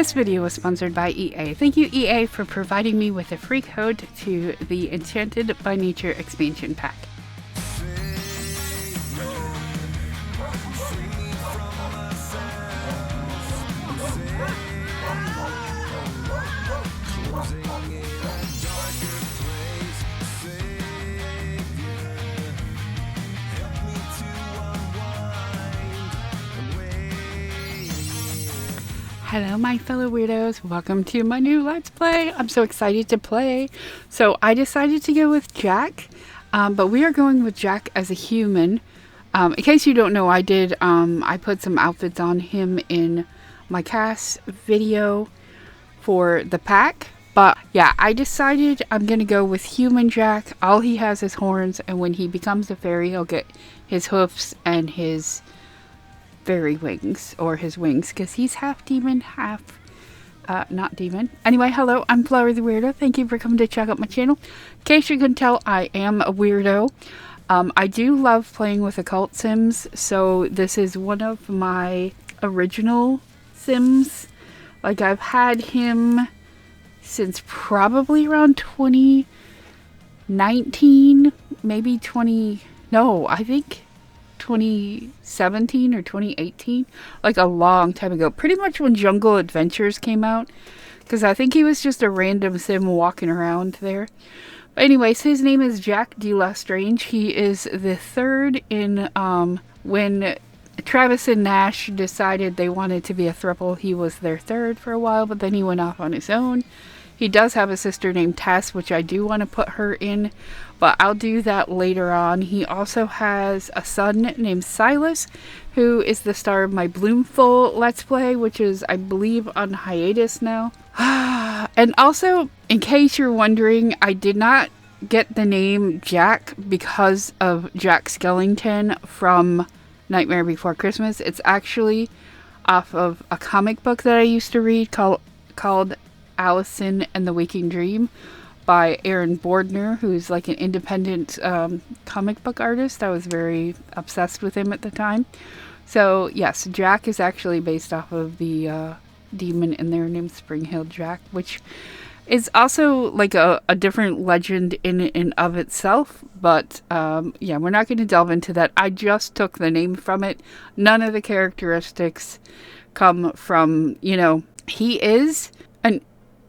This video was sponsored by EA. Thank you, EA, for providing me with a free code to the Enchanted by Nature expansion pack. Hello my fellow weirdos, welcome to my new Let's Play. I'm so excited to play. So I decided to go with Jack, but we are going with Jack as a human. In case you don't know, I put some outfits on him in my cast video for the pack. But yeah, I decided I'm going to go with human Jack. All he has is horns, and when he becomes a fairy, he'll get his hoofs and his fairy wings, or his wings, because he's half demon, half not demon. Anyway, hello, I'm Flowur the Weirdo. Thank you for coming to check out my channel. In case you couldn't tell, I am a weirdo. I do love playing with occult sims, so this is one of my original sims. Like, I've had him since probably around 2019, maybe I think 2017 or 2018, like a long time ago, pretty much when Jungle Adventures came out, because I think he was just a random sim walking around there. But anyways, his name is Jack de Lestrange. He is the third in when Travis and Nash decided they wanted to be a throuple, he was their third for a while, but then he went off on his own. He does have a sister named Tess, which I do want to put her in, but I'll do that later on. He also has a son named Silas, who is the star of my Bloomful Let's Play, which is, I believe, on hiatus now. And also, in case you're wondering, I did not get the name Jack because of Jack Skellington from Nightmare Before Christmas. It's actually off of a comic book that I used to read called Allison and the Waking Dream by Aaron Bordner, who's like an independent comic book artist. I was very obsessed with him at the time. So yes, Jack is actually based off of the demon in there named Spring-Heeled Jack, which is also like a different legend in and of itself. But yeah, we're not going to delve into that. I just took the name from it. None of the characteristics come from, you know, he is an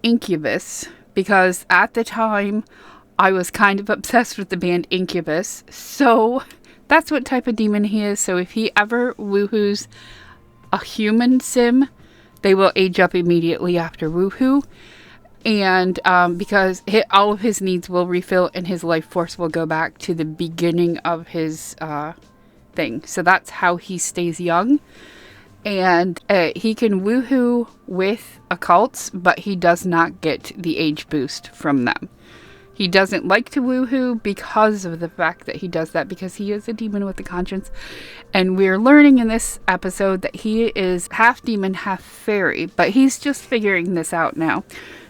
incubus, because at the time I was kind of obsessed with the band Incubus, so that's what type of demon he is. So if he ever woohoos a human sim, they will age up immediately after woohoo, and because all of his needs will refill and his life force will go back to the beginning of his thing. So that's how he stays young. And he can woohoo with occults, but he does not get the age boost from them. He doesn't like to woohoo because of the fact that he does that, because he is a demon with a conscience. And we're learning in this episode that he is half demon, half fairy, but he's just figuring this out now.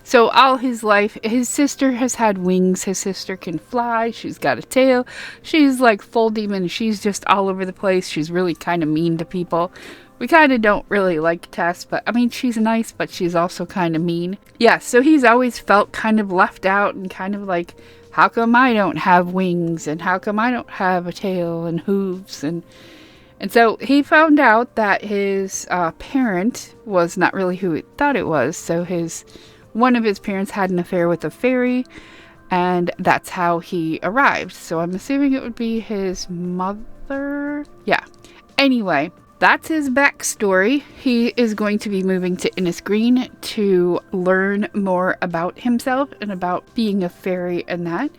So all his life, his sister has had wings. His sister can fly. She's got a tail. She's like full demon. She's just all over the place. She's really kind of mean to people. We kind of don't really like Tess, but I mean, she's nice, but she's also kind of mean. Yeah, so he's always felt kind of left out and kind of like, how come I don't have wings, and how come I don't have a tail and hooves? And so he found out that his parent was not really who he thought it was. So one of his parents had an affair with a fairy, and that's how he arrived. So I'm assuming it would be his mother. Yeah. Anyway, that's his backstory. He is going to be moving to Innisgreen to learn more about himself and about being a fairy and that.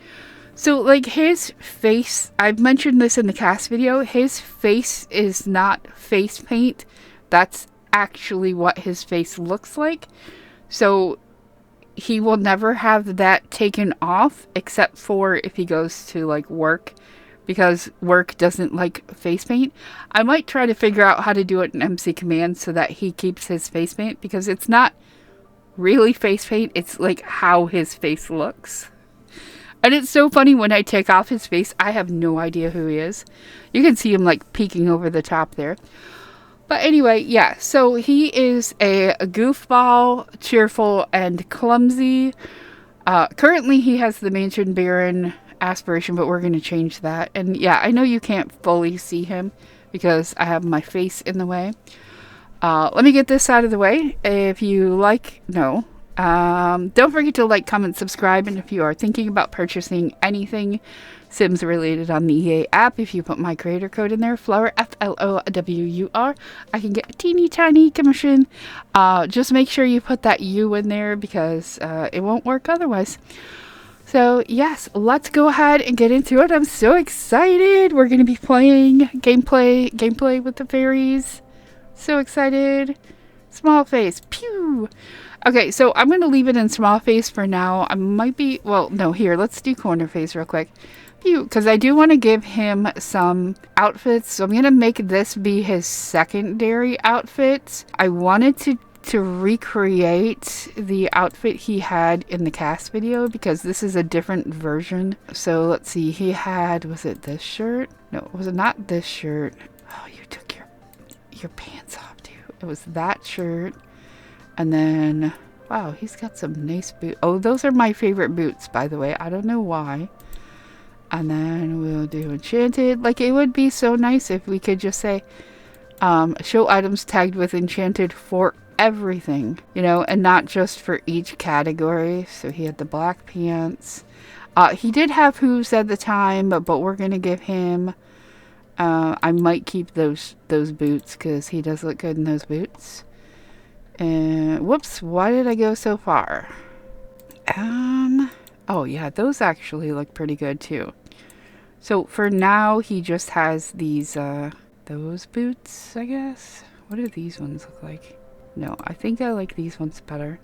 So, like, his face, I've mentioned this in the cast video, his face is not face paint. That's actually what his face looks like. So, he will never have that taken off, except for if he goes to, like, work, because work doesn't like face paint. I might try to figure out how to do it in MC Command so that he keeps his face paint, because it's not really face paint, it's like how his face looks. And it's so funny when I take off his face, I have no idea who he is. You can see him like peeking over the top there. But anyway, yeah, so he is a goofball, cheerful, and clumsy. Currently, he has the Mansion Baron aspiration, but we're going to change that. And yeah, I know you can't fully see him because I have my face in the way. Let me get this out of the way. If you like, no. Don't forget to like, comment, subscribe, and if you are thinking about purchasing anything Sims related on the EA app, if you put my creator code in there, Flowur, Flowur, I can get a teeny tiny commission. Just make sure you put that U in there because it won't work otherwise. So yes, let's go ahead and get into it. I'm so excited. We're going to be playing gameplay with the fairies. So excited. Small face. Pew. Okay, so I'm going to leave it in small face for now. I might be, well, no, here, let's do corner face real quick. Pew, because I do want to give him some outfits. So I'm going to make this be his secondary outfit. I wanted to recreate the outfit he had in the cast video because this is a different version. So let's see, he had, was it this shirt? No, was it not this shirt? Oh, you took your pants off, dude. It was that shirt. And then, wow, he's got some nice boots. Oh, those are my favorite boots, by the way. I don't know why. And then we'll do enchanted. Like, it would be so nice if we could just say, show items tagged with enchanted for everything, you know, and not just for each category. So he had the black pants. He did have hooves at the time, but we're going to give him, I might keep those boots because he does look good in those boots. And whoops, why did I go so far? Oh yeah, those actually look pretty good too. So for now, he just has these, those boots, I guess. What do these ones look like? No, I think I like these ones better.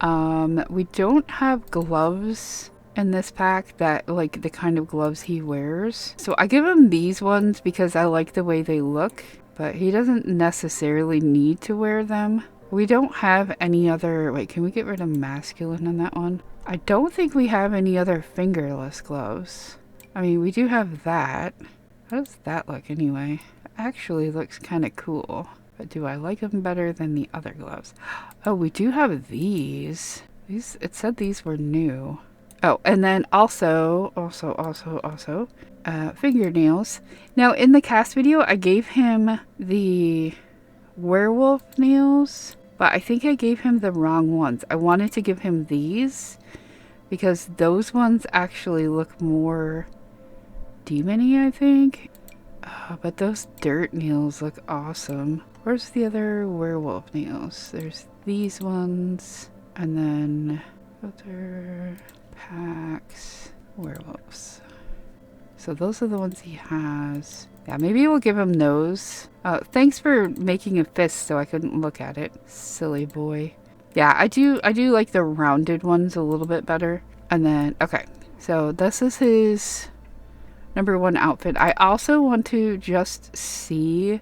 We don't have gloves in this pack that, like, the kind of gloves he wears. So I give him these ones because I like the way they look, but he doesn't necessarily need to wear them. We don't have any other, wait, can we get rid of masculine on that one? I don't think we have any other fingerless gloves. I mean, we do have that. How does that look anyway? It actually looks kind of cool. But do I like them better than the other gloves? Oh, we do have these. These, it said these were new. Oh, and then also, fingernails. Now, in the cast video, I gave him the werewolf nails, but I think I gave him the wrong ones. I wanted to give him these because those ones actually look more demon-y, I think. But those dirt nails look awesome. Where's the other werewolf nails? There's these ones, and then filter, packs, werewolves. So those are the ones he has. Yeah, maybe we'll give him those. Thanks for making a fist so I couldn't look at it. Silly boy. Yeah, I do like the rounded ones a little bit better. And then, okay, so this is his number one outfit. I also want to just see,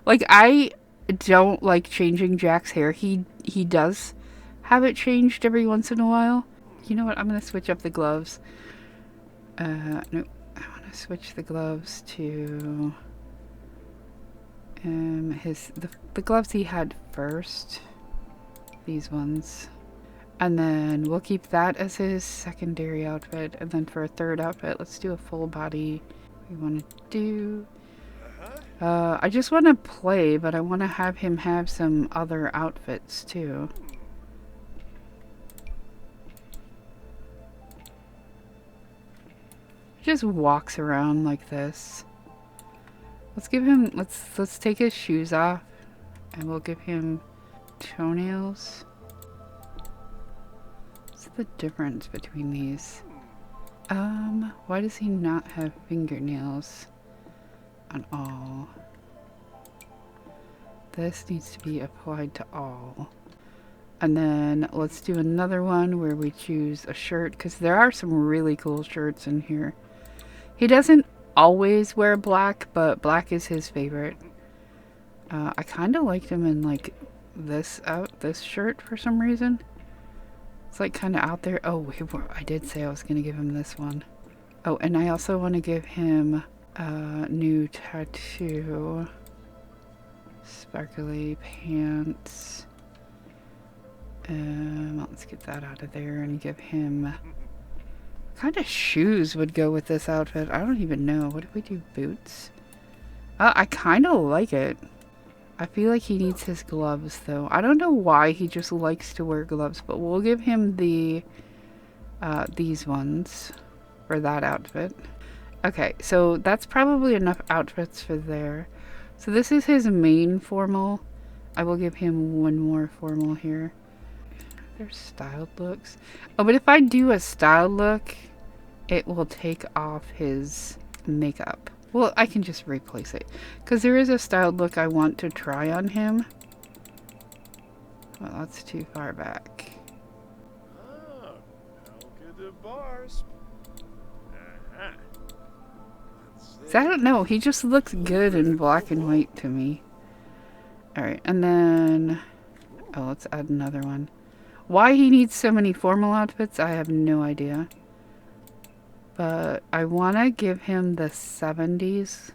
like, I don't like changing Jack's hair. He does have it changed every once in a while. You know what? I'm going to switch up the gloves. No, I want to switch the gloves to the gloves he had first. These ones. And then we'll keep that as his secondary outfit. And then for a third outfit, let's do a full body. We want to do... I just want to play, but I want to have him have some other outfits too. Just walks around like this. Let's give him, let's take his shoes off and we'll give him toenails. What's the difference between these? Why does he not have fingernails on all? This needs to be applied to all. And then let's do another one where we choose a shirt, because there are some really cool shirts in here. He doesn't always wear black, but black is his favorite. I kind of liked him in like this shirt for some reason. It's like kind of out there. Oh, I did say I was going to give him this one. Oh, and I also want to give him a new tattoo. Sparkly pants. Let's get that out of there and give him... What kind of shoes would go with this outfit? I don't even know. What do we do? Boots? I kind of like it. I feel like he needs his gloves though. I don't know why he just likes to wear gloves, but we'll give him the these ones for that outfit. Okay, so that's probably enough outfits for there. So this is his main formal. I will give him one more formal here. There's styled looks. Oh, but if I do a styled look, it will take off his makeup. Well, I can just replace it. Because there is a styled look I want to try on him. Well, that's too far back. So I don't know. He just looks good in black and white to me. Alright, and then... Oh, let's add another one. Why he needs so many formal outfits, I have no idea. But I want to give him the 70s.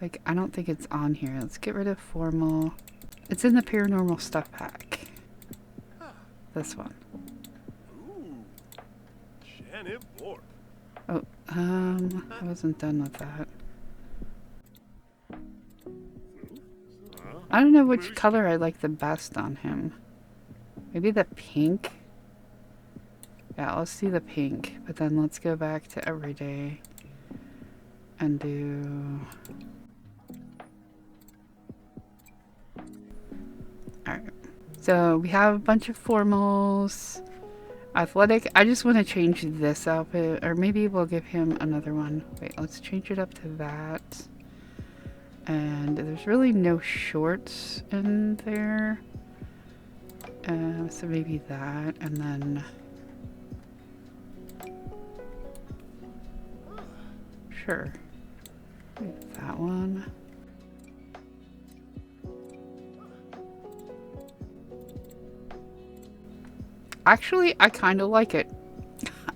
Like, I don't think it's on here. Let's get rid of formal. It's in the paranormal stuff pack. This one. Oh, I wasn't done with that. I don't know which color I like the best on him. Maybe the pink? Yeah, let's do the pink. But then let's go back to everyday and do... Alright. So we have a bunch of formals. Athletic. I just want to change this outfit. Or maybe we'll give him another one. Wait, let's change it up to that. And there's really no shorts in there. So maybe that. And then... Sure. That one. Actually, I kind of like it.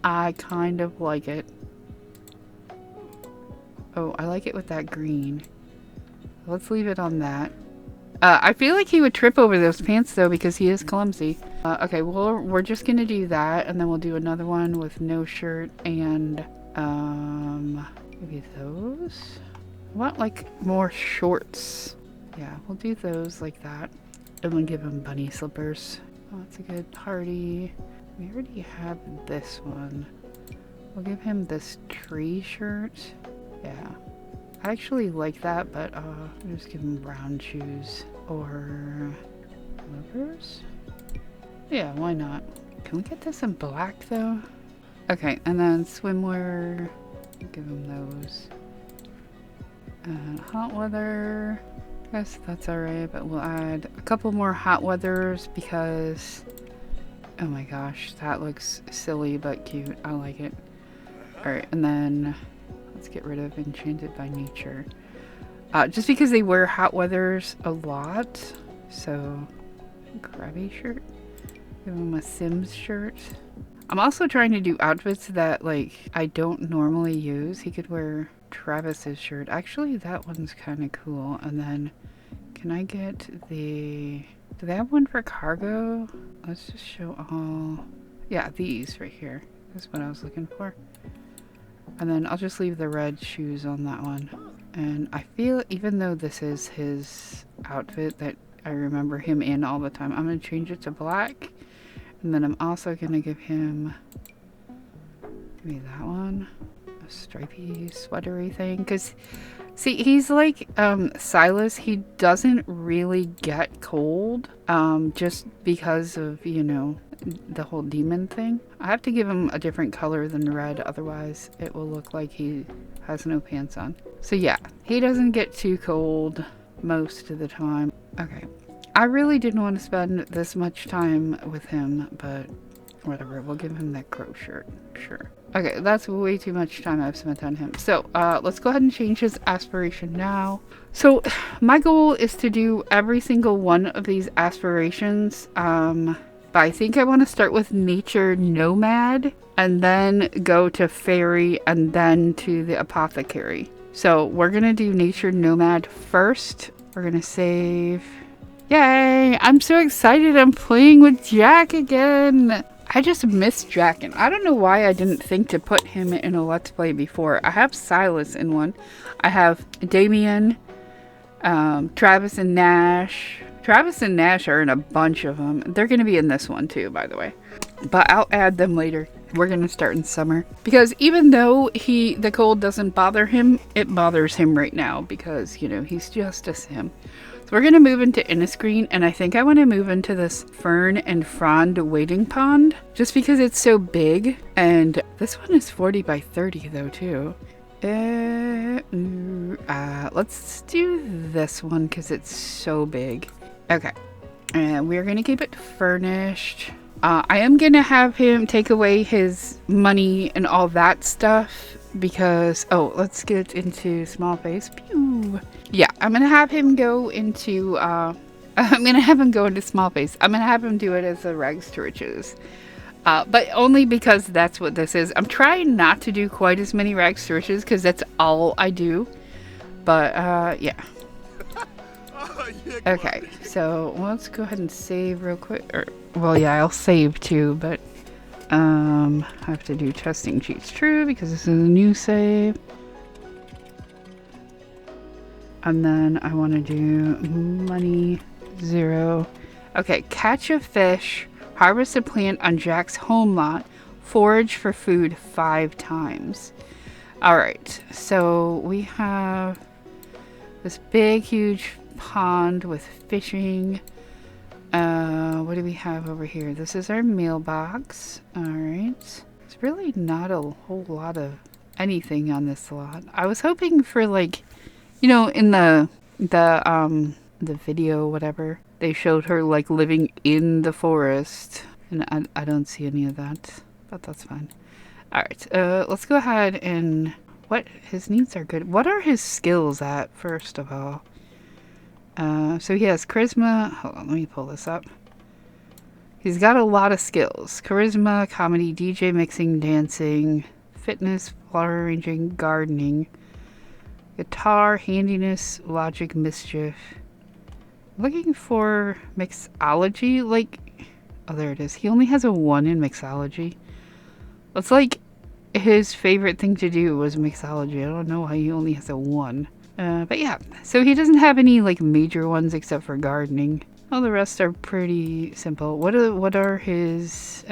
I kind of like it. Oh, I like it with that green. Let's leave it on that. I feel like he would trip over those pants though because he is clumsy. Okay, well, we're just gonna do that and then we'll do another one with no shirt and maybe those? I want like more shorts. Yeah, we'll do those like that. And then give him bunny slippers. Oh, that's a good party. We already have this one. We'll give him this tree shirt. Yeah. I actually like that, but I'll just give him brown shoes. Or loafers? Yeah, why not? Can we get this in black though? Okay, and then swimwear. Give him those. And hot weather. Guess that's alright, but we'll add a couple more hot weathers because... Oh my gosh, that looks silly but cute. I like it. Alright, and then let's get rid of Enchanted by Nature. Just because they wear hot weathers a lot. So, grabby shirt. Give him a Sims shirt. I'm also trying to do outfits that like I don't normally use. He could wear Travis's shirt. Actually, that one's kind of cool. And then, can I get the... Do they have one for cargo? Let's just show all... Yeah, these right here. That's what I was looking for. And then I'll just leave the red shoes on that one. And I feel, even though this is his outfit that I remember him in all the time, I'm going to change it to black. And then I'm also going to give him... Maybe that one. A stripy, sweatery thing. Because, see, he's like Silas. He doesn't really get cold. Just because of, you know, the whole demon thing. I have to give him a different color than red. Otherwise, it will look like he has no pants on. So yeah, he doesn't get too cold most of the time. Okay. I really didn't want to spend this much time with him, but whatever. We'll give him that crow shirt. Sure. Okay, that's way too much time I've spent on him. So, let's go ahead and change his aspiration now. So, my goal is to do every single one of these aspirations. But I think I want to start with Nature Nomad, and then go to Fairy, and then to the Apothecary. So, we're going to do Nature Nomad first. We're gonna save. Yay! I'm so excited. I'm playing with Jack again. I just miss Jack, and I don't know why I didn't think to put him in a Let's Play before. I have Silas in one. I have Damien, Travis and Nash. Travis and Nash are in a bunch of them. They're going to be in this one too, by the way. But I'll add them later. We're going to start in summer. Because even though the cold doesn't bother him, it bothers him right now. Because, you know, he's just a sim. So we're going to move into Innisgreen. And I think I want to move into this Fern and Frond wading pond. Just because it's so big. And this one is 40 by 30 though too. Let's do this one because it's so big. Okay. And we're going to keep it furnished. I am going to have him take away his money and all that stuff because, oh, let's get into small face. Pew. Yeah, I'm going to have him go into, I'm going to have him go into small face. I'm going to have him do it as a rags to riches. But only because that's what this is. I'm trying not to do quite as many rags to riches because that's all I do. But, yeah. Okay, so let's go ahead and save real quick. Well, yeah, I'll save too, but I have to do testing cheats true because this is a new save. And then I want to do money 0. Okay, catch a fish, harvest a plant on Jack's home lot, forage for food 5 times. Alright, so we have this big, huge pond with fishing. What do we have over here? This is our mailbox. Alright. It's really not a whole lot of anything on this lot. I was hoping for, like, you know, in the video, whatever, they showed her like living in the forest. And I don't see any of that. But that's fine. Alright, let's go ahead and his needs are good. What are his skills at, first of all? So he has charisma. Hold on, let me pull this up. He's got a lot of skills. Charisma, comedy, DJ mixing, dancing, fitness, flower arranging, gardening, guitar, handiness, logic, mischief. Looking for mixology, like, oh, there it is. He only has a 1 in mixology. It's like his favorite thing to do was mixology. I don't know why he only has a 1. But yeah, so he doesn't have any like major ones except for gardening. All the rest are pretty simple. What are his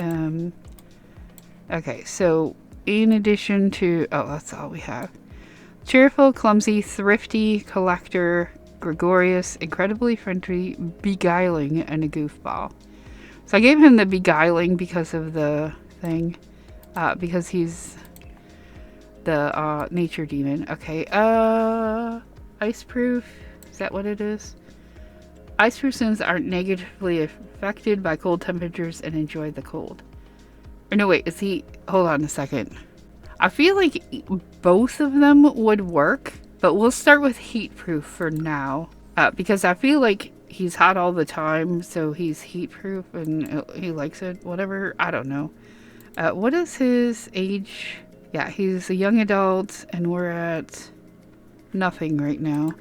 okay, so in addition to, oh, that's all we have. Cheerful, clumsy, thrifty, collector, gregarious, incredibly friendly, beguiling, and a goofball. So I gave him the beguiling because of the thing. Because he's the nature demon. Okay, iceproof, is that what it is? Iceproof sims aren't negatively affected by cold temperatures and enjoy the cold. Or no, wait, is he, hold on a second. I feel like both of them would work, but we'll start with heatproof for now. Because I feel like he's hot all the time, so he's heatproof and he likes it, whatever, I don't know. What is his age? Yeah, he's a young adult, and we're at nothing right now.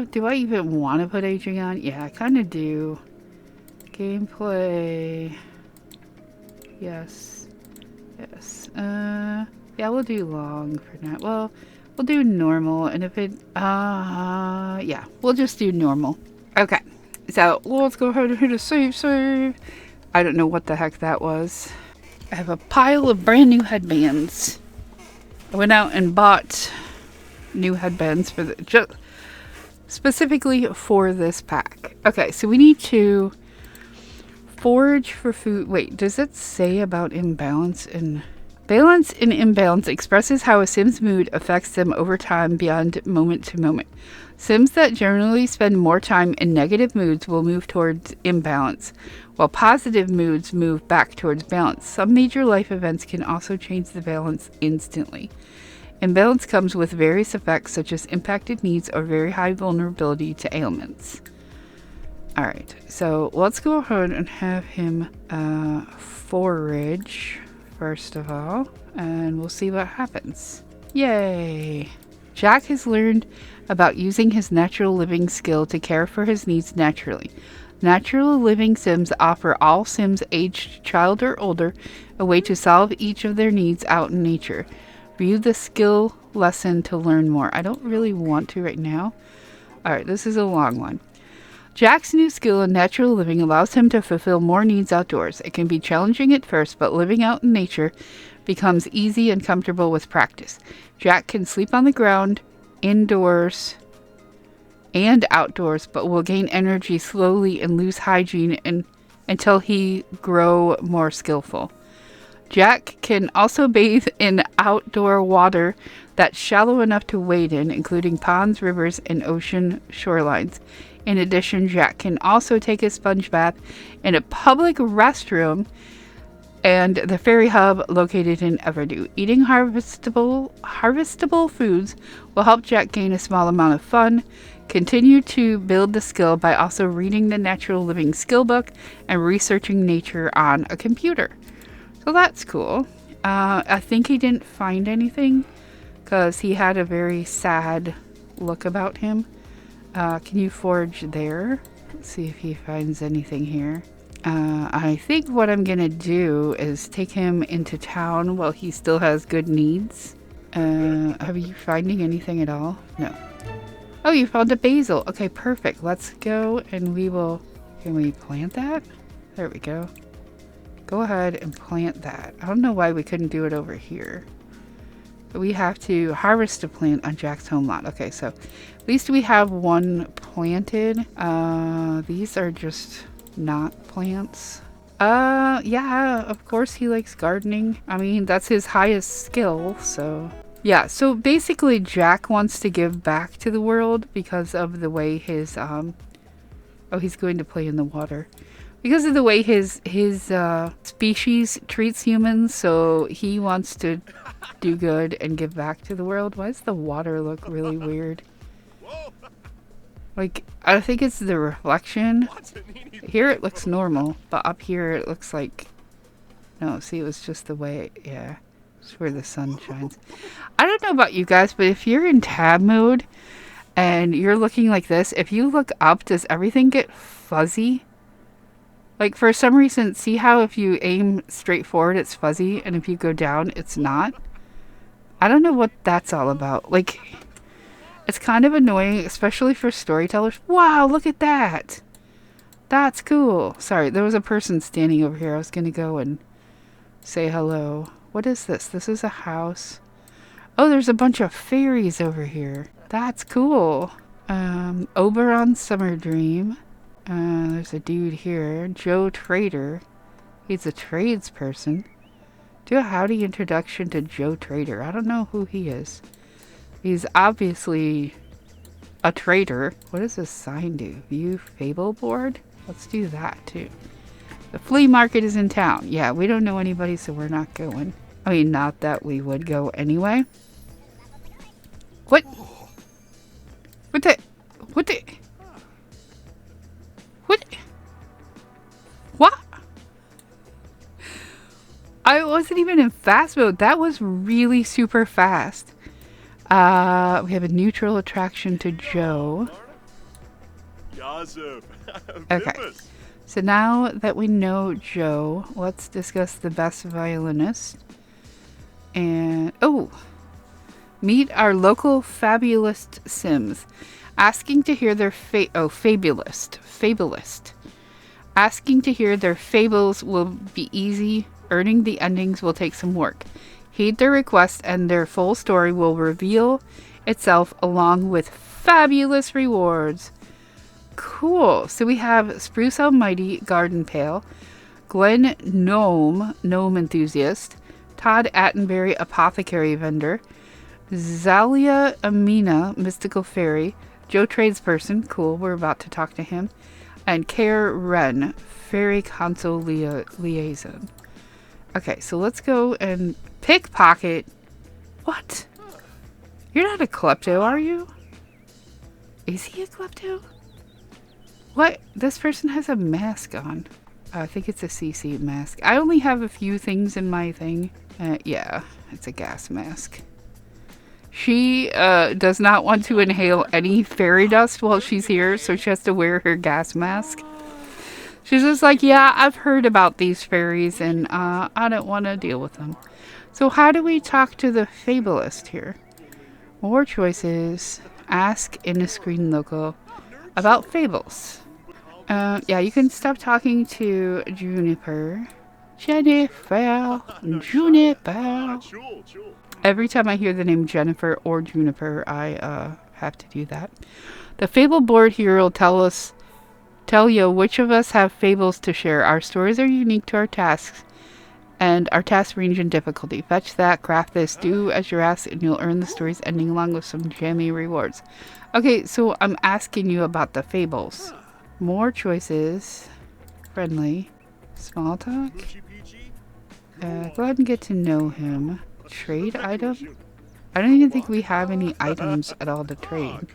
Do I even want to put aging on? Yeah, I kind of do. Gameplay. Yes. Yes. Yeah, we'll do long for now. Well, we'll do normal, and if it, yeah, we'll just do normal. Okay, so let's go ahead and hit a save. I don't know what the heck that was. I have a pile of brand new headbands. I went out and bought new headbands for just specifically for this pack. Okay, so we need to forage for food. Wait, does it say about imbalance? Balance and imbalance expresses how a sim's mood affects them over time beyond moment to moment. Sims that generally spend more time in negative moods will move towards imbalance, while positive moods move back towards balance. Some major life events can also change the balance instantly. Imbalance comes with various effects such as impacted needs or very high vulnerability to ailments. Alright, so let's go ahead and have him forage first of all, and we'll see what happens. Yay! Jack has learned about using his natural living skill to care for his needs naturally. Natural living Sims offer all Sims aged child or older a way to solve each of their needs out in nature. View the skill lesson to learn more. I don't really want to right now. Alright, this is a long one. Jack's new skill in natural living allows him to fulfill more needs outdoors. It can be challenging at first, but living out in nature becomes easy and comfortable with practice. Jack can sleep on the ground, indoors, and outdoors, but will gain energy slowly and lose hygiene until he grow more skillful. Jack can also bathe in outdoor water that's shallow enough to wade in, including ponds, rivers, and ocean shorelines. In addition, Jack can also take a sponge bath in a public restroom and the ferry hub located in Everdew. Eating harvestable foods will help Jack gain a small amount of fun. Continue to build the skill by also reading the Natural Living Skill Book and researching nature on a computer. So that's cool. I think he didn't find anything because he had a very sad look about him. Can you forge there? Let's see if he finds anything here. I think what I'm gonna do is take him into town while he still has good needs. Are you finding anything at all? No. Oh, you found a basil. Okay, perfect. Let's go and we will... Can we plant that? There we go. Go ahead and plant that. I don't know why we couldn't do it over here. But we have to harvest a plant on Jack's home lot. Okay, so at least we have one planted. These are just not plants. Yeah, of course he likes gardening. I mean, that's his highest skill, so... Yeah, so basically Jack wants to give back to the world because of the way his, oh, he's going to play in the water. Because of the way his species treats humans, so he wants to do good and give back to the world. Why does the water look really weird? Like, I think it's the reflection. Here it looks normal, but up here it looks like... No, see, it was just the way, yeah. It's where the sun shines. I don't know about you guys, but if you're in tab mode and you're looking like this, if you look up, does everything get fuzzy? Like, for some reason, see how if you aim straight forward, it's fuzzy, and if you go down, it's not? I don't know what that's all about. Like, it's kind of annoying, especially for storytellers. Wow, look at that! That's cool. Sorry, there was a person standing over here. I was going to go and say hello. What is this? This is a house. Oh, there's a bunch of fairies over here. That's cool. Oberon Summer Dream. There's a dude here. Joe Trader. He's a tradesperson. Do a howdy introduction to Joe Trader. I don't know who he is. He's obviously a trader. What does this sign do? View Fable Board? Let's do that too. The flea market is in town. Yeah, we don't know anybody, so we're not going. I mean, not that we would go anyway. What? What the? What the? What? What? I wasn't even in fast mode. That was really super fast. We have a neutral attraction to Joe. Okay. So now that we know Joe, let's discuss the best violinist. And, oh! Meet our local fabulist Sims. Asking to hear their fabulist. Asking to hear their fables will be easy. Earning the endings will take some work. Heed their request and their full story will reveal itself along with fabulous rewards. Cool. So we have Spruce Almighty Garden Pail, Glenn Gnome Enthusiast, Todd Attenberry Apothecary Vendor, Zalia Amina Mystical Fairy, Joe Tradesperson, cool, we're about to talk to him, and Care Wren, Fairy Console Liaison. Okay, so let's go and pickpocket. What? You're not a klepto, are you? Is he a klepto? What? This person has a mask on. I think it's a CC mask. I only have a few things in my thing. Yeah, it's a gas mask. She does not want to inhale any fairy dust while she's here, so she has to wear her gas mask. She's just like, yeah, I've heard about these fairies, and I don't want to deal with them. So how do we talk to the fabulist here? More choices. Ask Innisgreen local about fables. Yeah, you can stop talking to Juniper. Jennifer. Juniper. Every time I hear the name Jennifer or Juniper, I have to do that. The fable board here will tell you which of us have fables to share. Our stories are unique to our tasks, and our tasks range in difficulty. Fetch that, craft this, do as you're asked, and you'll earn the story's ending along with some jammy rewards. Okay, so I'm asking you about the fables. More choices. Friendly. Small talk. Go ahead and get to know him. Trade item? I don't even think we have any items at all to trade.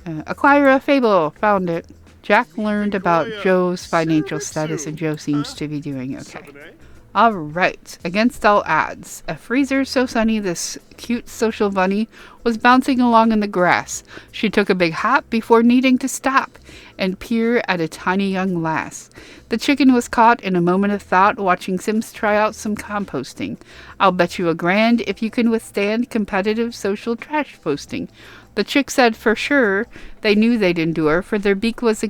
Acquire a fable. Found it. Jack learned about Joe's financial status, and Joe seems to be doing okay. Alright, against all odds. A freezer so sunny this cute social bunny was bouncing along in the grass. She took a big hop before needing to stop and peer at a tiny young lass. The chicken was caught in a moment of thought watching Sims try out some composting. I'll bet you $1,000 if you can withstand competitive social trash posting. The chick said for sure they knew they'd endure, for their beak was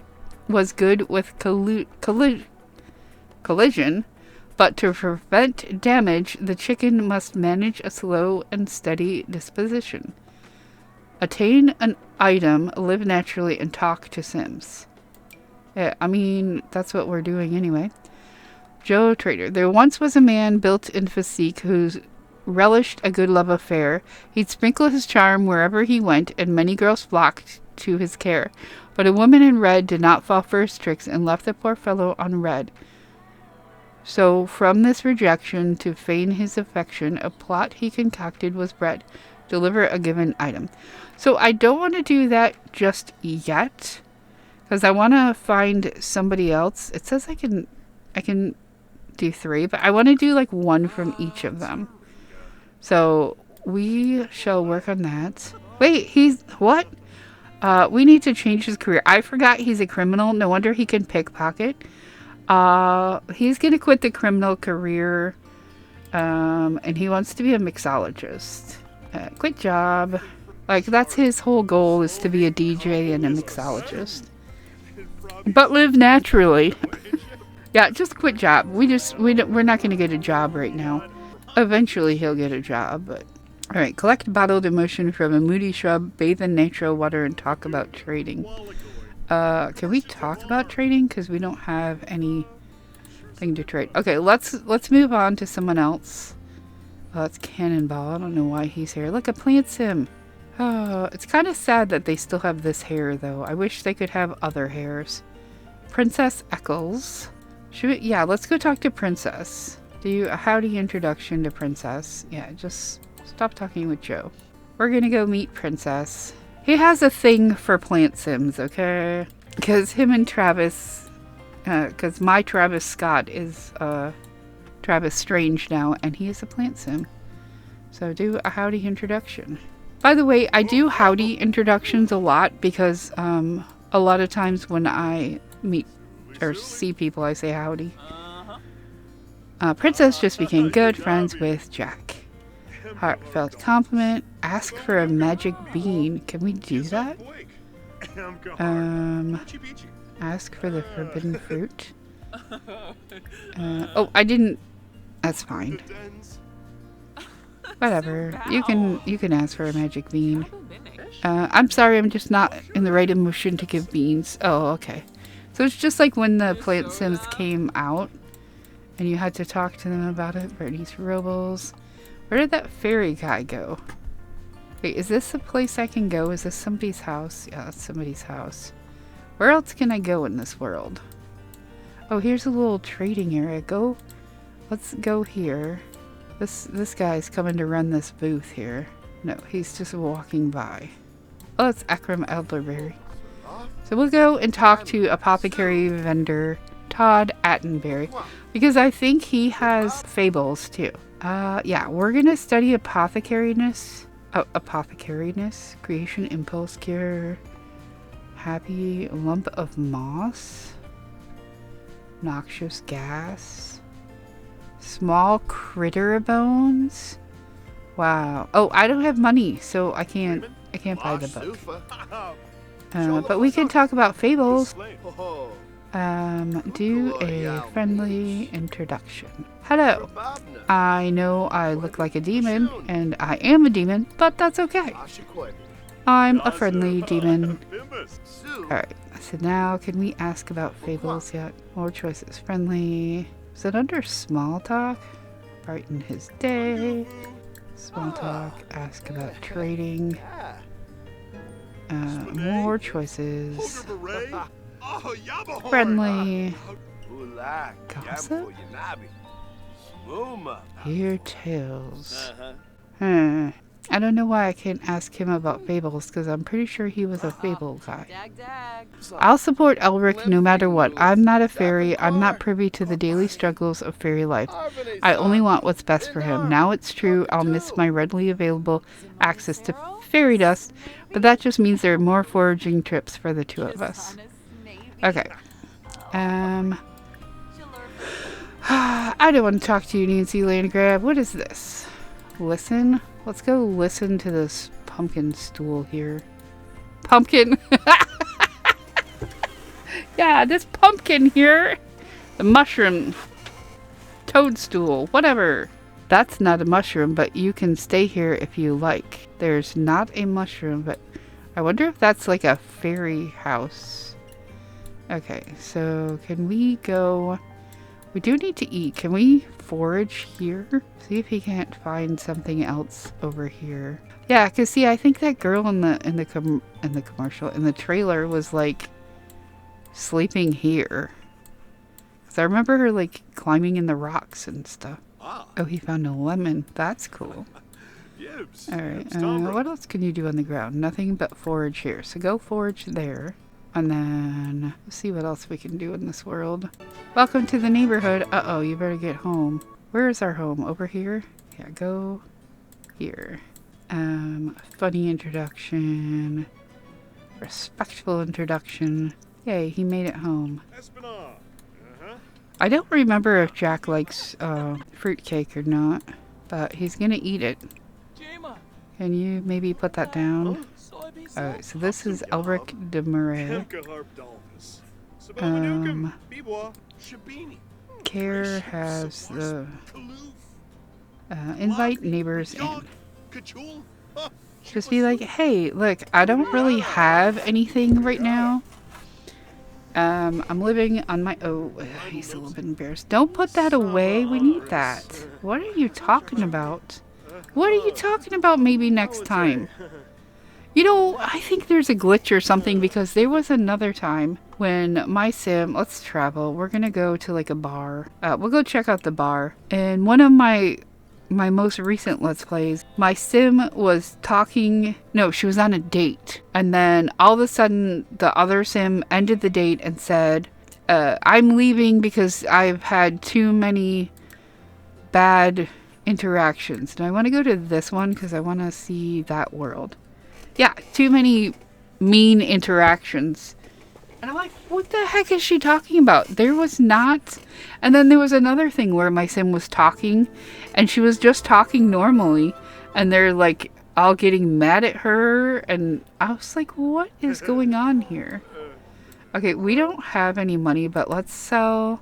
good with collision. But to prevent damage, the chicken must manage a slow and steady disposition. Attain an item, live naturally, and talk to Sims. Yeah, I mean, that's what we're doing anyway. Joe Trader. There once was a man built in physique who relished a good love affair. He'd sprinkle his charm wherever he went, and many girls flocked to his care. But a woman in red did not fall for his tricks and left the poor fellow unread. So, from this rejection, to feign his affection, a plot he concocted was bred. Deliver a given item. So, I don't want to do that just yet, because I want to find somebody else. It says I can do 3, but I want to do like 1 from each of them. So, we shall work on that. Wait, what? We need to change his career. I forgot he's a criminal. No wonder he can pickpocket. He's gonna quit the criminal career, and he wants to be a mixologist. Quit job. Like, that's his whole goal, is to be a DJ and a mixologist. But live naturally. Yeah, just quit job. We're not gonna get a job right now. Eventually he'll get a job, but... Alright, collect bottled emotion from a moody shrub, bathe in natural water, and talk about trading. Can we talk about trading? Because we don't have anything to trade. Okay, let's move on to someone else. Oh, that's Cannonball. I don't know why he's here. Look, a plant sim. Oh, it's kind of sad that they still have this hair, though. I wish they could have other hairs. Princess Eccles. Yeah, let's go talk to Princess. Do a howdy introduction to Princess. Yeah, just stop talking with Joe. We're gonna go meet Princess. He has a thing for plant sims, okay? Because him and Travis, because my Travis Scott is Travis Strange now, and he is a plant sim. So do a howdy introduction. By the way, I do howdy introductions a lot because a lot of times when I meet or see people, I say howdy. Princess just became good friends with Jack. Heartfelt compliment. Ask for a magic bean. Can we do that? Ask for the forbidden fruit. Oh, I didn't. That's fine. Whatever. You can ask for a magic bean. I'm sorry, I'm just not in the right emotion to give beans. Oh, okay. So it's just like when the Plant Sims came out, and you had to talk to them about it. Bernie's Robles. Where did that fairy guy go? Wait, is this a place I can go? Is this somebody's house? Yeah, that's somebody's house. Where else can I go in this world? Oh, here's a little trading area. Let's go here. This guy's coming to run this booth here. No, he's just walking by. Oh, it's Akram Elderberry. So we'll go and talk to apothecary vendor Todd Attenberry, because I think he has fables too. Yeah, we're gonna study apothecariness. Oh, apothecariness, creation, impulse, cure, happy, lump of moss, noxious gas, small critter bones. Wow. Oh, I don't have money, so I can't buy the book. But we can talk about fables. Do a friendly introduction. Hello. I know I look like a demon, and I am a demon, but that's okay. I'm a friendly demon. Alright, so now can we ask about fables yet? More choices. Friendly. Is it under small talk? Brighten his day. Small talk. Ask about trading. More choices. Friendly. Gossip? Hear tales. I don't know why I can't ask him about fables, because I'm pretty sure he was a fable guy. I'll support Elric no matter what. I'm not a fairy. I'm not privy to the daily struggles of fairy life. I only want what's best for him. Now it's true, I'll miss my readily available access to fairy dust, but that just means there are more foraging trips for the two of us. Okay. I don't want to talk to you, Nancy Landgrab. What is this? Listen? Let's go listen to this pumpkin stool here. Pumpkin! Yeah, this pumpkin here. The mushroom. Toadstool. Whatever. That's not a mushroom, but you can stay here if you like. There's not a mushroom, but I wonder if that's like a fairy house. Okay, so can we go... We do need to eat. Can we forage here? See if he can't find something else over here. Yeah, cause see, I think that girl in the commercial, in the trailer, was like sleeping here. Cause I remember her like climbing in the rocks and stuff. Oh, he found a lemon. That's cool. All right. What else can you do on the ground? Nothing but forage here. So go forage there. And then, let's see what else we can do in this world. Welcome to the neighborhood. Uh-oh, you better get home. Where is our home? Over here? Yeah, go here. Funny introduction. Respectful introduction. Yay, he made it home. I don't remember if Jack likes fruitcake or not, but he's gonna eat it. Can you maybe put that down? Alright, so this is Elric de Murray. Care has the invite neighbors in. Just be like, hey, look, I don't really have anything right now. I'm living on my... Oh, he's a little bit embarrassed. Don't put that away. We need that. What are you talking about? What are you talking about maybe next time? You know, I think there's a glitch or something, because there was another time when my sim... Let's travel. We're gonna go to like a bar. We'll go check out the bar. And one of my most recent Let's Plays, my sim was talking... No, she was on a date. And then all of a sudden, the other sim ended the date and said, I'm leaving because I've had too many bad interactions. Do I want to go to this one? Because I want to see that world. Yeah, too many mean interactions. And I'm like, what the heck is she talking about? There was not... And then there was another thing where my sim was talking, and she was just talking normally, and they're like all getting mad at her, and I was like, what is going on here? Okay, we don't have any money, but let's sell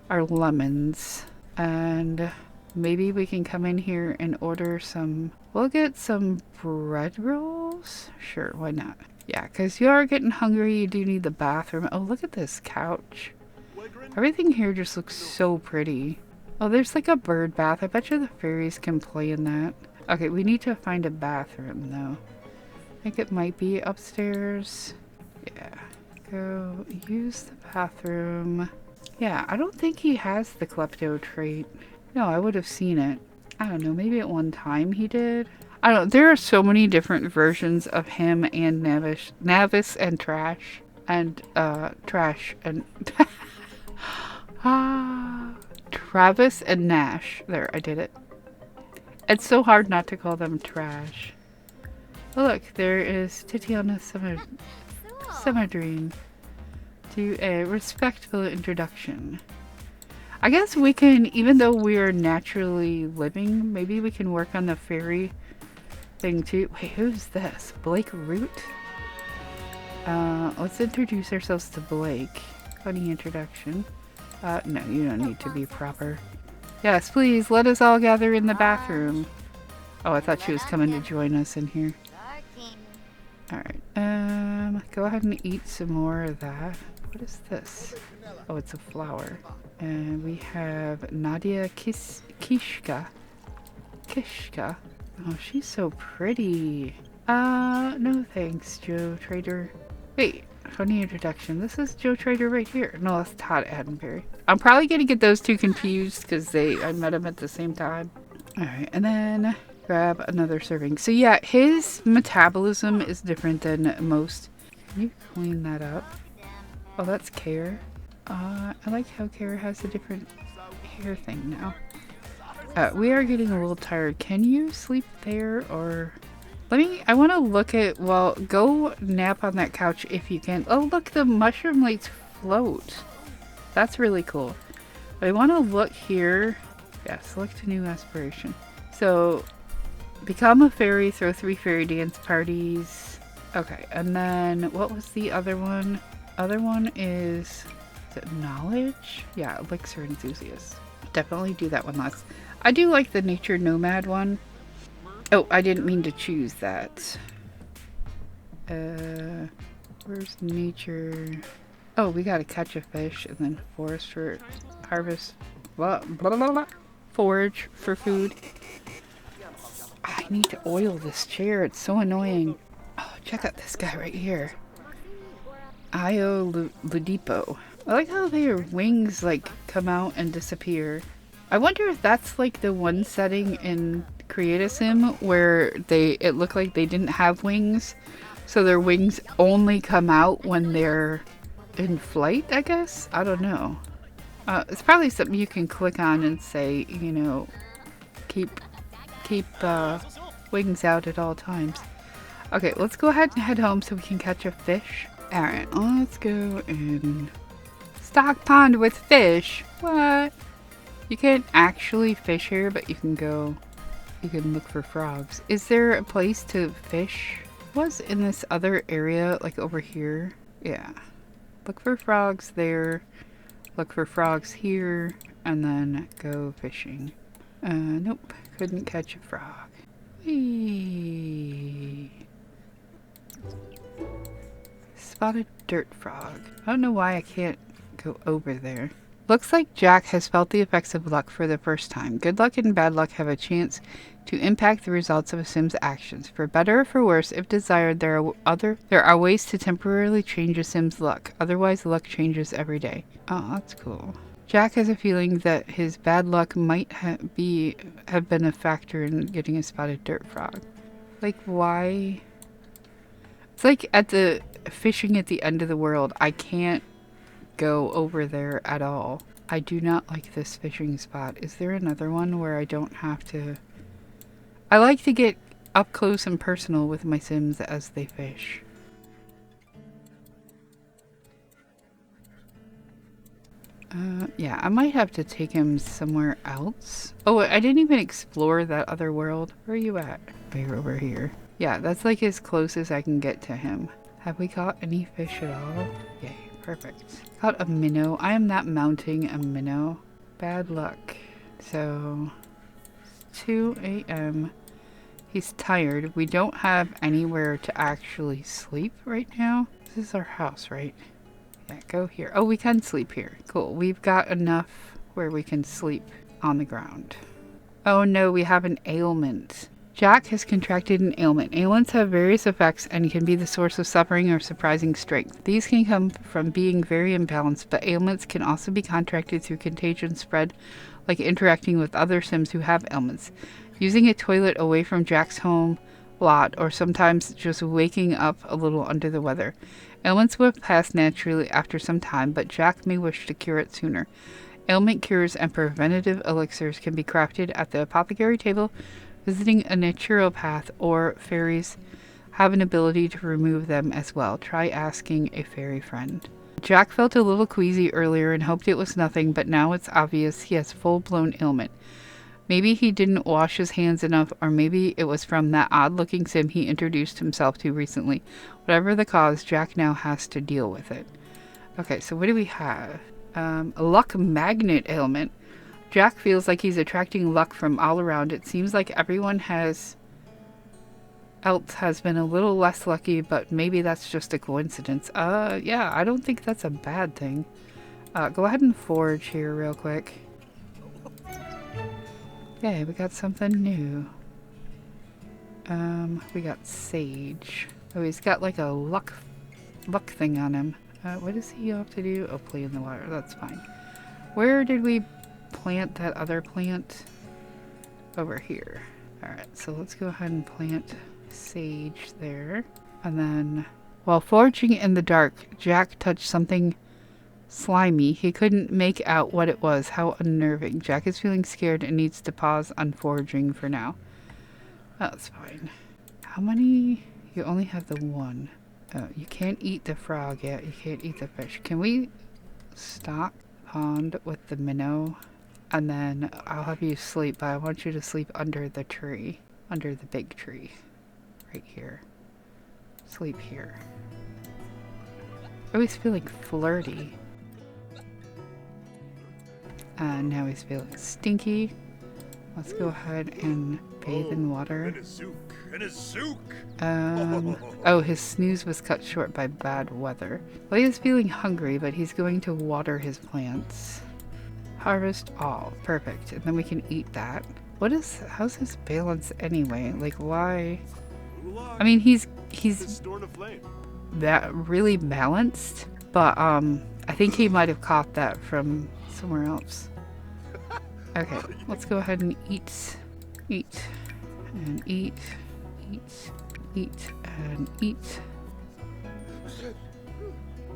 our lemons, and maybe we can come in here and order some... We'll get some bread rolls? Sure, why not? Yeah, because you are getting hungry, you do need the bathroom. Oh, look at this couch. Everything here just looks so pretty. Oh, there's like a bird bath. I bet you the fairies can play in that. Okay, we need to find a bathroom, though. I think it might be upstairs. Yeah. Go use the bathroom. Yeah, I don't think he has the klepto trait. No, I would have seen it. I don't know, maybe at one time he did. I don't know, there are so many different versions of him and Navis and Trash. And, Trash and... Travis and Nash. There, I did it. It's so hard not to call them Trash. Oh look, there is Titiana Summerdream. Do a respectful introduction. I guess we can, even though we're naturally living, maybe we can work on the fairy thing too. Wait, who's this? Blake Root? Let's introduce ourselves to Blake. Funny introduction. No, you don't need to be proper. Yes, please, let us all gather in the bathroom. Oh, I thought she was coming to join us in here. Alright, go ahead and eat some more of that. What is this? Oh, it's a flower. And we have Nadia Kishka. Kishka. Oh, she's so pretty. No thanks, Joe Trader. Wait, funny introduction. This is Joe Trader right here. No, that's Todd Attenberry. I'm probably gonna get those two confused because I met them at the same time. Alright, and then grab another serving. So yeah, his metabolism is different than most. Can you clean that up? Oh, that's Care. I like how Care has a different hair thing now. We are getting a little tired. Can you sleep there or... I want to look at... Well, go nap on that couch if you can. Oh, look, the mushroom lights float. That's really cool. But I want to look here. Yeah, select a new aspiration. So, become a fairy, throw 3 fairy dance parties. Okay, and then what was the other one? Other one is it knowledge? Yeah, elixir enthusiast. Definitely do that one last. I do like the nature nomad one. Oh, I didn't mean to choose that. Where's nature? Oh, we gotta catch a fish and then forest for harvest. Blah, blah, blah, blah. Forage for food. I need to oil this chair. It's so annoying. Oh, check out this guy right here. Io Ludipo. I like how their wings like come out and disappear. I wonder if that's like the one setting in Create a Sim where it looked like they didn't have wings, so their wings only come out when they're in flight, I guess? I don't know. It's probably something you can click on and say, you know, keep wings out at all times. Okay, let's go ahead and head home so we can catch a fish. Alright, let's go in stock pond with fish. What? You can't actually fish here, but you can look for frogs. Is there a place to fish? Was in this other area, like over here? Yeah. Look for frogs there. Look for frogs here. And then go fishing. Nope. Couldn't catch a frog. Whee! Spotted dirt frog. I don't know why I can't go over there. Looks like Jack has felt the effects of luck for the first time. Good luck and bad luck have a chance to impact the results of a Sim's actions. For better or for worse, if desired, there are ways to temporarily change a Sim's luck. Otherwise, luck changes every day. Oh, that's cool. Jack has a feeling that his bad luck might have been a factor in getting a spotted dirt frog. Like, why? It's like at the fishing at the end of the world. I can't go over there at all. I do not like this fishing spot. Is there another one where I don't have to... I like to get up close and personal with my Sims as they fish. Yeah, I might have to take him somewhere else. Oh, I didn't even explore that other world. Where are you at? You're over here. Yeah, that's like as close as I can get to him. Have we caught any fish at all? Yay, perfect. Caught a minnow. I am not mounting a minnow. Bad luck. So, 2 a.m. He's tired. We don't have anywhere to actually sleep right now. This is our house, right? Yeah, go here. Oh, we can sleep here. Cool. We've got enough where we can sleep on the ground. Oh no, we have an ailment. Jack has contracted an ailment. Ailments have various effects and can be the source of suffering or surprising strength. These can come from being very imbalanced, but ailments can also be contracted through contagion spread, like interacting with other Sims who have ailments, using a toilet away from Jack's home lot, or sometimes just waking up a little under the weather. Ailments will pass naturally after some time, but Jack may wish to cure it sooner. Ailment cures and preventative elixirs can be crafted at the apothecary table, visiting a naturopath or fairies have an ability to remove them as well. Try asking a fairy friend. Jack felt a little queasy earlier and hoped it was nothing, but now it's obvious he has full-blown ailment. Maybe he didn't wash his hands enough, or maybe it was from that odd-looking sim he introduced himself to recently. Whatever the cause, Jack now has to deal with it. Okay, so what do we have? A luck magnet ailment. Jack feels like he's attracting luck from all around. It seems like everyone else has been a little less lucky, but maybe that's just a coincidence. Yeah, I don't think that's a bad thing. Go ahead and forge here real quick. Okay, we got something new. We got sage. Oh, he's got like a luck thing on him. What does he have to do? Oh, play in the water. That's fine. Where did we plant that other plant? Over here. Alright, so let's go ahead and plant sage there. And then, while foraging in the dark, Jack touched something slimy. He couldn't make out what it was. How unnerving. Jack is feeling scared and needs to pause on foraging for now. That's fine. How many? You only have the one. Oh, you can't eat the frog yet. You can't eat the fish. Can we stock pond with the minnow? And then I'll have you sleep, but I want you to sleep under the tree. Under the big tree. Right here. Sleep here. I always feel like flirty. And now he's feeling stinky. Let's go ahead and bathe in water. Oh, his snooze was cut short by bad weather. Well, he is feeling hungry, but he's going to water his plants. Harvest all. Perfect. And then we can eat that. How's his balance anyway? Like, why? I mean, he's that really balanced, but I think he might have caught that from somewhere else. Okay, let's go ahead and eat, and eat, and eat.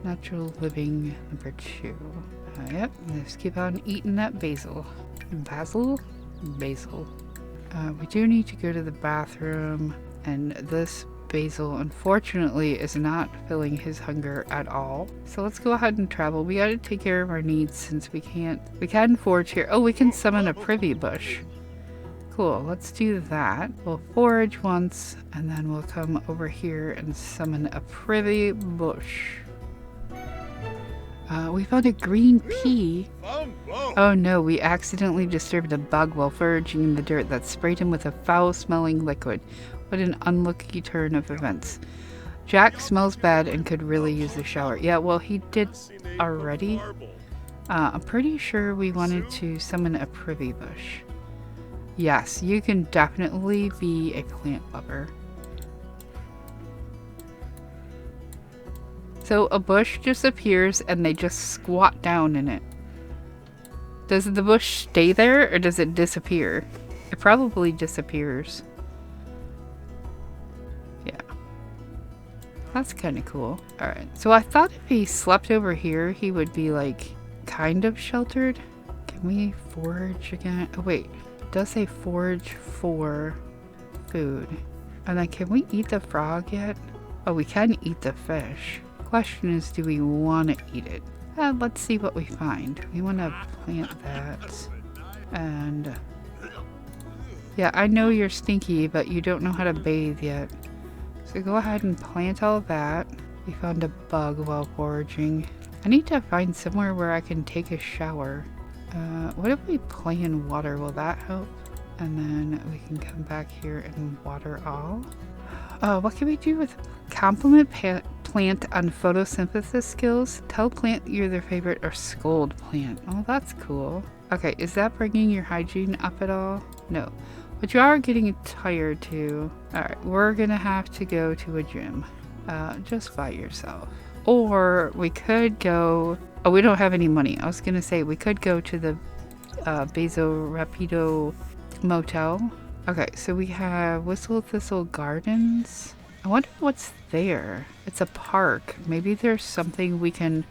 Natural living number 2. Yep, let's keep on eating that basil. Basil? We do need to go to the bathroom, and this basil unfortunately is not filling his hunger at all. So let's go ahead and travel. We gotta take care of our needs since we can forage here. Oh, we can summon a privy bush. Cool, let's do that. We'll forage once, and then we'll come over here and summon a privy bush. We found a green pea. Oh no, we accidentally disturbed a bug while foraging in the dirt that sprayed him with a foul-smelling liquid. What an unlucky turn of events. Jack smells bad and could really use a shower. Yeah, well, he did already. I'm pretty sure we wanted to summon a privy bush. Yes, you can definitely be a plant lover. So a bush just appears and they just squat down in it. Does the bush stay there or does it disappear? It probably disappears. Yeah. That's kind of cool. Alright, so I thought if he slept over here, he would be like kind of sheltered. Can we forage again? Oh wait, it does say forage for food. And then can we eat the frog yet? Oh, we can eat the fish. Question is, do we want to eat it? Let's see what we find. We want to plant that. And yeah, I know you're stinky, but you don't know how to bathe yet. So go ahead and plant all that. We found a bug while foraging. I need to find somewhere where I can take a shower. What if we play in water? Will that help? And then we can come back here and water all. What can we do with compliment plant on photosynthesis skills? Tell plant you're their favorite or scold plant. Oh, that's cool. Okay, is that bringing your hygiene up at all? No. But you are getting tired too. Alright, we're gonna have to go to a gym. Just by yourself. Or we could go... Oh, we don't have any money. I was gonna say we could go to the Bezo Rapido Motel. Okay, so we have Whistle Thistle Gardens. I wonder what's there. It's a park. Maybe there's something we can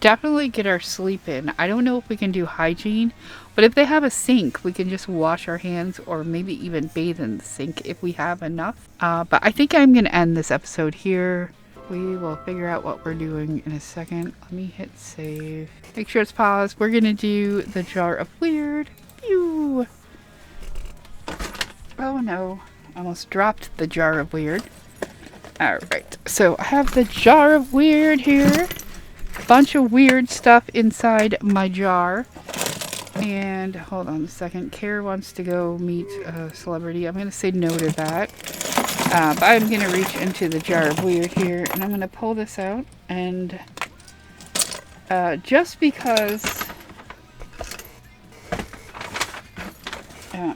definitely get our sleep in. I don't know if we can do hygiene, but if they have a sink, we can just wash our hands or maybe even bathe in the sink if we have enough. But I think I'm going to end this episode here. We will figure out what we're doing in a second. Let me hit save. Make sure it's paused. We're going to do the jar of weird. Pew! Oh no. Almost dropped the jar of weird. Alright, so I have the jar of weird here. Bunch of weird stuff inside my jar. And hold on a second. Kara wants to go meet a celebrity. I'm going to say no to that. But I'm going to reach into the jar of weird here. And I'm going to pull this out. And just because...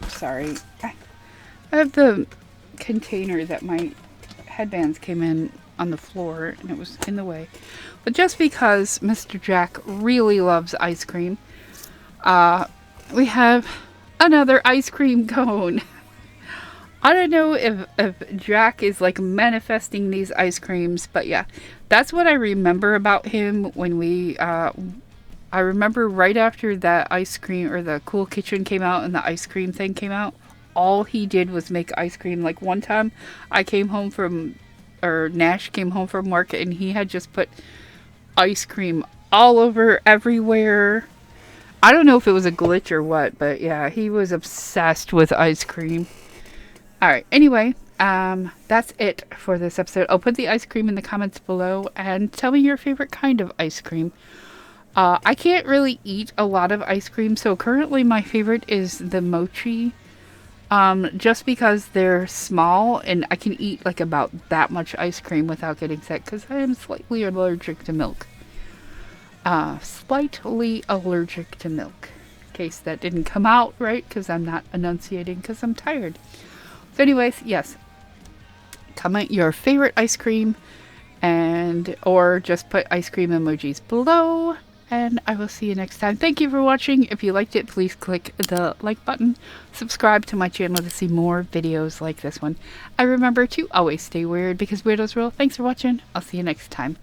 sorry. I have the container that my headbands came in on the floor and it was in the way. But just because Mr. Jack really loves ice cream, we have another ice cream cone. I don't know if Jack is like manifesting these ice creams, but yeah, that's what I remember about him when we, I remember right after that ice cream or the Cool Kitchen came out and the ice cream thing came out, all he did was make ice cream. Like one time I came home from, or Nash came home from work and he had just put ice cream all over everywhere. I don't know if it was a glitch or what, but yeah, he was obsessed with ice cream. Alright, anyway, that's it for this episode. I'll put the ice cream in the comments below and tell me your favorite kind of ice cream. I can't really eat a lot of ice cream, so currently my favorite is the mochi. Just because they're small and I can eat like about that much ice cream without getting sick because I am slightly allergic to milk. Slightly allergic to milk. In case that didn't come out right because I'm not enunciating because I'm tired. So anyways, yes. Comment your favorite ice cream and or just put ice cream emojis below. And I will see you next time. Thank you for watching. If you liked it, please click the like button. Subscribe to my channel to see more videos like this one. And remember to always stay weird because weirdos rule. Thanks for watching. I'll see you next time.